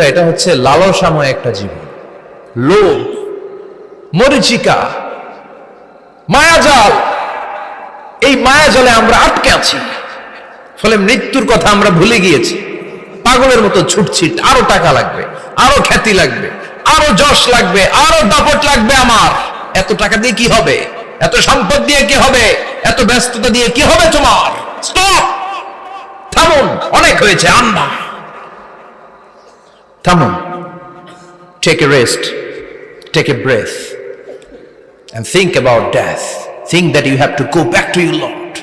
এটা হচ্ছে লালসাময় একটা জীবন, লোভ, মরিচিকা, মায়াজাল। এই মায়াজালে আমরা আটকে আছি, ফলে মৃত্যুর কথা আমরা ভুলে গিয়েছি। পাগলের মতো ছুটছি, আরো টাকা লাগবে, আরো খ্যাতি লাগবে, আরো যশ লাগবে, আরো দাপট লাগবে। আমার এত টাকা দিয়ে কি হবে? এত সম্পদ দিয়ে কি হবে? এত ব্যস্ততা দিয়ে কি হবে তোমার? স্টপ, থামুন, অনেক হয়েছে। আন্না, থামুন, take a rest, take a breath and think about death. Think that you have to go back to your Lord.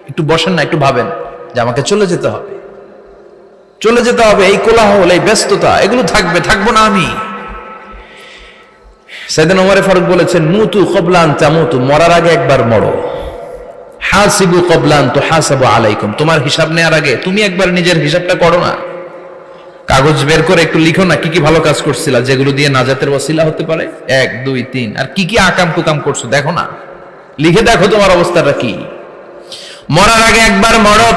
একটু বসেন না, একটু ভাবেন যে আমাকে চলে যেতে হবে, চলে যেতে হবে। এই কোলাহল, এই ব্যস্ততা, এগুলো থাকবে, থাকবো না আমি। সাইয়েদনা ওমর ফারুক বলেছেন, মুতু ক্বাবলা আন তামুতু, মরার আগে একবার মরো। হাসিবু ক্বাবলা আন তুহাসাবু আলাইকুম, তোমার হিসাব নেওয়ার আগে তুমি একবার নিজের হিসাবটা করো না। কাগজ বের করে একটু লিখো না, কি কি ভালো কাজ করছিলা, যেগুলো দিয়ে নাজাতের ওসিলা হতে পারে। 1 2 3, আর কি কি আকাম কুকাম করছো দেখো না, লিখে দেখো তোমার অবস্থাটা কি। মরার আগে একবার মরো।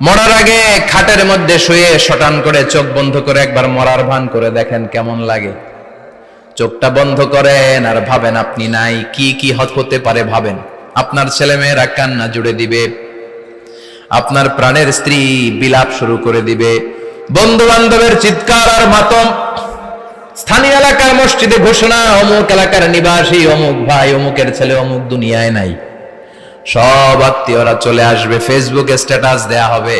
মরার আগে খাটের মধ্যে শুয়ে শটান করে চোখ বন্ধ করে একবার মরার ভান করে দেখেন কেমন লাগে। চোখটা বন্ধ করেন আর ভাবেন আপনি নাই, কি কি হতে পারে ভাবেন। আপনার ছেলেমেয়েরা কান্না জুড়ে দিবে, আপনার প্রাণের স্ত্রী বিলাপ শুরু করে দিবে, বন্ধু বান্ধবের চিৎকার আর মাতম, স্থানীয় এলাকার মসজিদে ঘোষণা, অমুক এলাকার নিবাসী অমুক ভাই অমুকের ছেলে অমুক দুনিয়ায় নাই। সব আত্মীয়রা চলে আসবে, ফেসবুকে স্ট্যাটাস দেয়া হবে,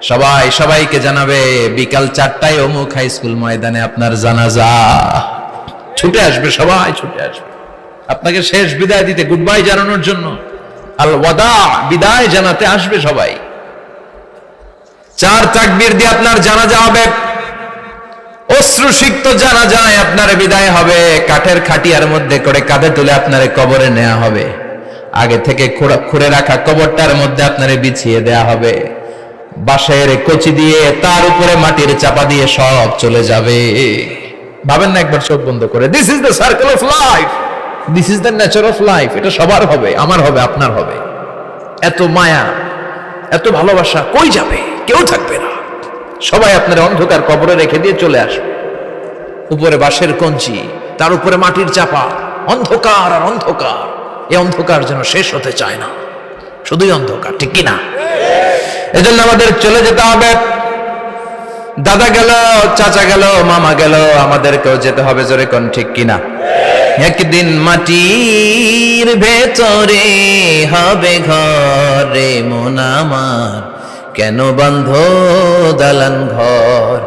সবাই সবাইকে জানাবে বিকাল 4টায় অমুক হাই স্কুল ময়দানে আপনার জানাজা। ছুটে আসবে, সবাই ছুটে আসবে আপনাকে শেষ বিদায় দিতে, গুড বাই জানানোর জন্য, আল ওয়াদা, বিদায় জানাতে আসবে সবাই। 4 তাকবীর দিয়ে আপনার জানাজা হবে, অশ্রুসিক্ত জানাজায় আপনার বিদায় হবে। কাঠের খাটিয়ার মধ্যে করে কাঁধে তুলে আপনারে কবরে নেওয়া হবে, আগে থেকে খুঁড়ে রাখা কবরটার মধ্যে আপনারে বিছিয়ে দেয়া হবে, বাঁশের কচি দিয়ে তার উপরে মাটির চাপা দিয়ে সব চলে যাবে। ভাবেন না একবার চোখ বন্ধ করে, this is the circle of life, this is the nature of life. এটা সবার হবে, আমার হবে, আপনার হবে। এত মায়া, এত ভালোবাসা কই যাবে? কেউ থাকবে না, সবাই আপনার অন্ধকার কবরে রেখে দিয়ে চলে আসবে। উপরে বাঁশের কঞ্চি, তার উপরে মাটির চাপা, অন্ধকার আর অন্ধকার। এই অন্ধকার যেন শেষ হতে চায় না, শুধুই অন্ধকার, ঠিক কিনা? এজন্য আমাদের চলে যেতে হবে। দাদা গেল, চাচা গেল, মামা গেল, আমাদেরকেও যেতে হবে, জোরে কোন ঠিক কিনা? একদিন মাটির ভেতরে হবে ঘরে মন আমার, কেন বন্ধ দালান ঘর।